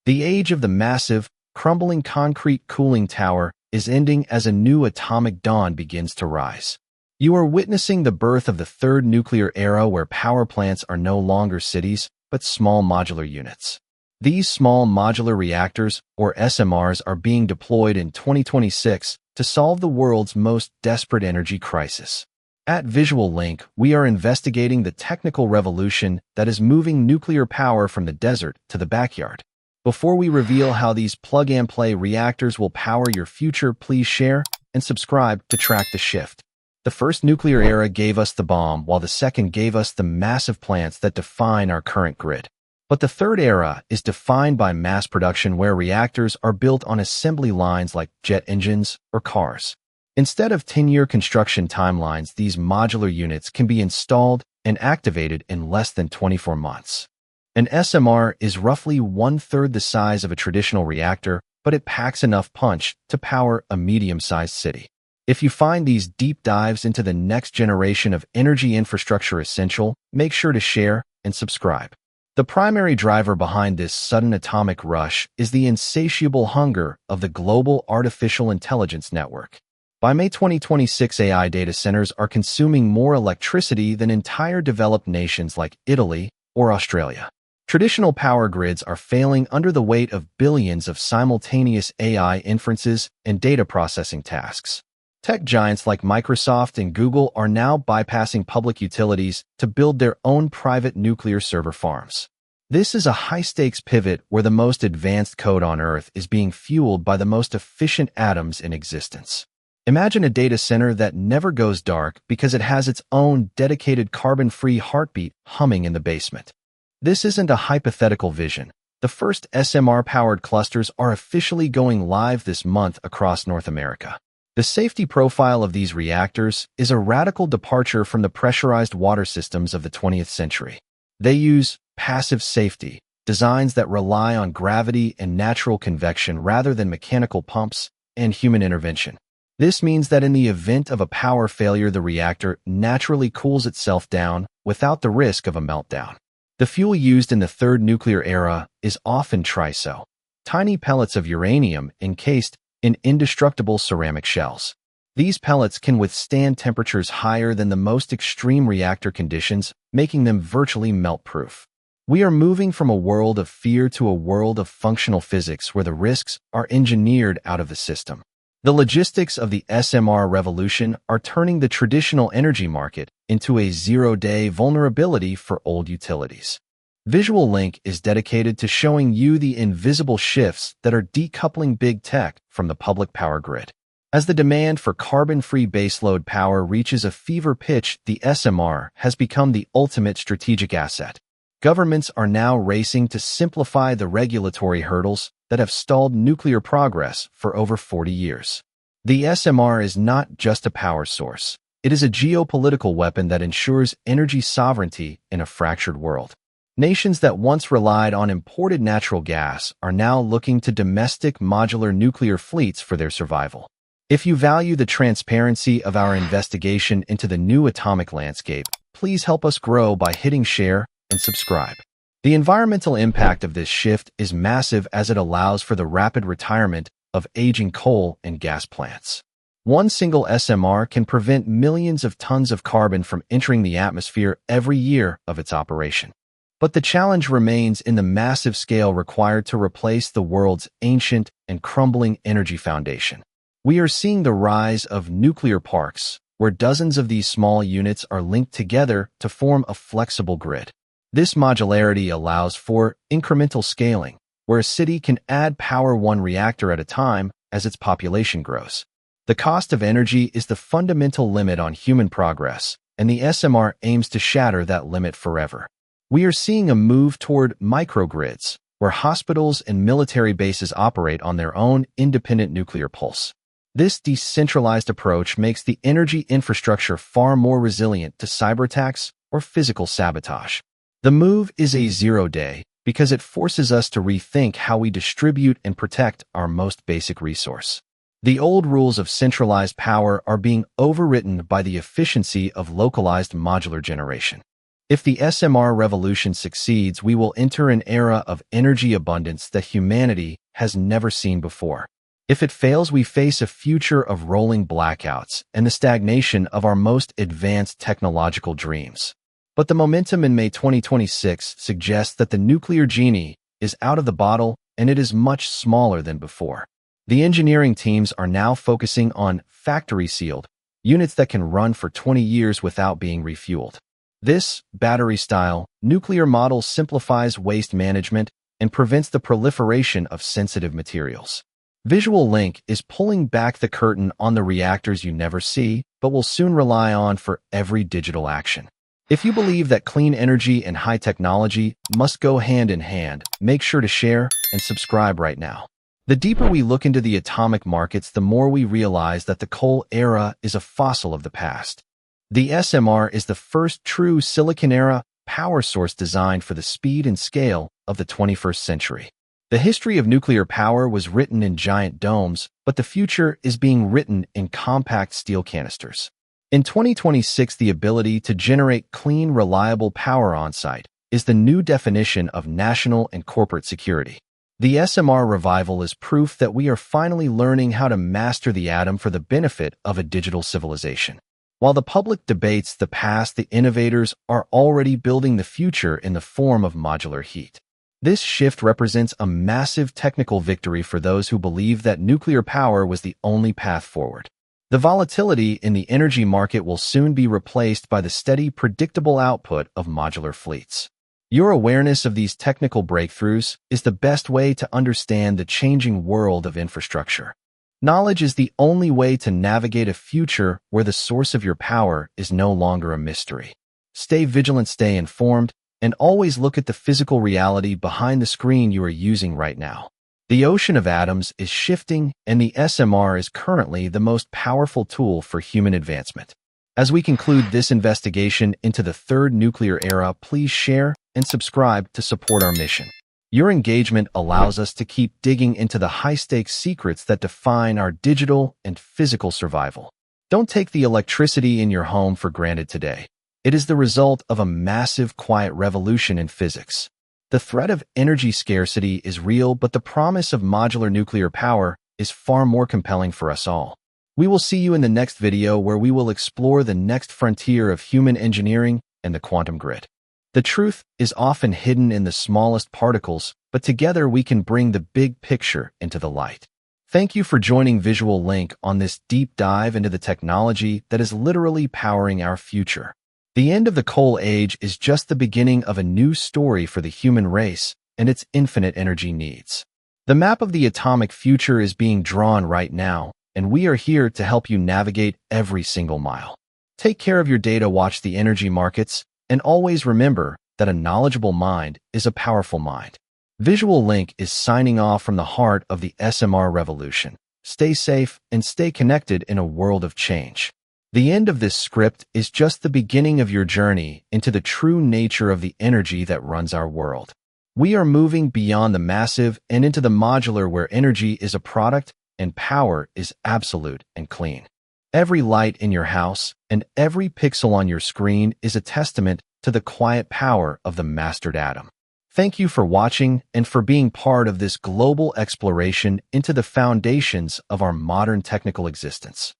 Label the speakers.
Speaker 1: The age of the massive, crumbling concrete cooling tower is ending as a new atomic dawn begins to rise. You are witnessing the birth of the third nuclear era where power plants are no longer cities, but small modular units. These small modular reactors, or SMRs, are being deployed in 2026 to solve the world's most desperate energy crisis. At Visual Link, we are investigating the technical revolution that is moving nuclear power from the desert to the backyard. Before we reveal how these plug-and-play reactors will power your future, please share and subscribe to track the shift. The first nuclear era gave us the bomb, while the second gave us the massive plants that define our current grid. But the third era is defined by mass production, where reactors are built on assembly lines like jet engines or cars. Instead of 10-year construction timelines, these modular units can be installed and activated in less than 24 months. An SMR is roughly one-third the size of a traditional reactor, but it packs enough punch to power a medium-sized city. If you find these deep dives into the next generation of energy infrastructure essential, make sure to share and subscribe. The primary driver behind this sudden atomic rush is the insatiable hunger of the global artificial intelligence network. By May 2026, AI data centers are consuming more electricity than entire developed nations like Italy or Australia. Traditional power grids are failing under the weight of billions of simultaneous AI inferences and data processing tasks. Tech giants like Microsoft and Google are now bypassing public utilities to build their own private nuclear server farms. This is a high-stakes pivot where the most advanced code on Earth is being fueled by the most efficient atoms in existence. Imagine a data center that never goes dark because it has its own dedicated carbon-free heartbeat humming in the basement. This isn't a hypothetical vision. The first SMR-powered clusters are officially going live this month across North America. The safety profile of these reactors is a radical departure from the pressurized water systems of the 20th century. They use passive safety, designs that rely on gravity and natural convection rather than mechanical pumps and human intervention. This means that in the event of a power failure, the reactor naturally cools itself down without the risk of a meltdown. The fuel used in the third nuclear era is often TRISO, tiny pellets of uranium encased in indestructible ceramic shells. These pellets can withstand temperatures higher than the most extreme reactor conditions, making them virtually melt-proof. We are moving from a world of fear to a world of functional physics where the risks are engineered out of the system. The logistics of the SMR revolution are turning the traditional energy market into a zero-day vulnerability for old utilities. Visual Link is dedicated to showing you the invisible shifts that are decoupling big tech from the public power grid. As the demand for carbon-free baseload power reaches a fever pitch, the SMR has become the ultimate strategic asset. Governments are now racing to simplify the regulatory hurdles that have stalled nuclear progress for over 40 years. The SMR is not just a power source. It is a geopolitical weapon that ensures energy sovereignty in a fractured world. Nations that once relied on imported natural gas are now looking to domestic modular nuclear fleets for their survival. If you value the transparency of our investigation into the new atomic landscape, please help us grow by hitting share and subscribe. The environmental impact of this shift is massive, as it allows for the rapid retirement of aging coal and gas plants. One single SMR can prevent millions of tons of carbon from entering the atmosphere every year of its operation. But the challenge remains in the massive scale required to replace the world's ancient and crumbling energy foundation. We are seeing the rise of nuclear parks, where dozens of these small units are linked together to form a flexible grid. This modularity allows for incremental scaling, where a city can add power one reactor at a time as its population grows. The cost of energy is the fundamental limit on human progress, and the SMR aims to shatter that limit forever. We are seeing a move toward microgrids, where hospitals and military bases operate on their own independent nuclear pulse. This decentralized approach makes the energy infrastructure far more resilient to cyberattacks or physical sabotage. The move is a zero-day because it forces us to rethink how we distribute and protect our most basic resource. The old rules of centralized power are being overwritten by the efficiency of localized modular generation. If the SMR revolution succeeds, we will enter an era of energy abundance that humanity has never seen before. If it fails, we face a future of rolling blackouts and the stagnation of our most advanced technological dreams. But the momentum in May 2026 suggests that the nuclear genie is out of the bottle and it is much smaller than before. The engineering teams are now focusing on factory-sealed units that can run for 20 years without being refueled. This battery-style nuclear model simplifies waste management and prevents the proliferation of sensitive materials. Visual Link is pulling back the curtain on the reactors you never see, but will soon rely on for every digital action. If you believe that clean energy and high technology must go hand in hand, make sure to share and subscribe right now. The deeper we look into the atomic markets, the more we realize that the coal era is a fossil of the past. The SMR is the first true silicon-era power source designed for the speed and scale of the 21st century. The history of nuclear power was written in giant domes, but the future is being written in compact steel canisters. In 2026, the ability to generate clean, reliable power on-site is the new definition of national and corporate security. The SMR revival is proof that we are finally learning how to master the atom for the benefit of a digital civilization. While the public debates the past, the innovators are already building the future in the form of modular heat. This shift represents a massive technical victory for those who believe that nuclear power was the only path forward. The volatility in the energy market will soon be replaced by the steady, predictable output of modular fleets. Your awareness of these technical breakthroughs is the best way to understand the changing world of infrastructure. Knowledge is the only way to navigate a future where the source of your power is no longer a mystery. Stay vigilant, stay informed, and always look at the physical reality behind the screen you are using right now. The ocean of atoms is shifting, and the SMR is currently the most powerful tool for human advancement. As we conclude this investigation into the third nuclear era, please share and subscribe to support our mission. Your engagement allows us to keep digging into the high-stakes secrets that define our digital and physical survival. Don't take the electricity in your home for granted today. It is the result of a massive, quiet revolution in physics. The threat of energy scarcity is real, but the promise of modular nuclear power is far more compelling for us all. We will see you in the next video, where we will explore the next frontier of human engineering and the quantum grid. The truth is often hidden in the smallest particles, but together we can bring the big picture into the light. Thank you for joining Visual Link on this deep dive into the technology that is literally powering our future. The end of the coal age is just the beginning of a new story for the human race and its infinite energy needs. The map of the atomic future is being drawn right now, and we are here to help you navigate every single mile. Take care of your data, watch the energy markets, and always remember that a knowledgeable mind is a powerful mind. Visual Link is signing off from the heart of the SMR revolution. Stay safe and stay connected in a world of change. The end of this script is just the beginning of your journey into the true nature of the energy that runs our world. We are moving beyond the massive and into the modular, where energy is a product and power is absolute and clean. Every light in your house and every pixel on your screen is a testament to the quiet power of the mastered atom. Thank you for watching and for being part of this global exploration into the foundations of our modern technical existence.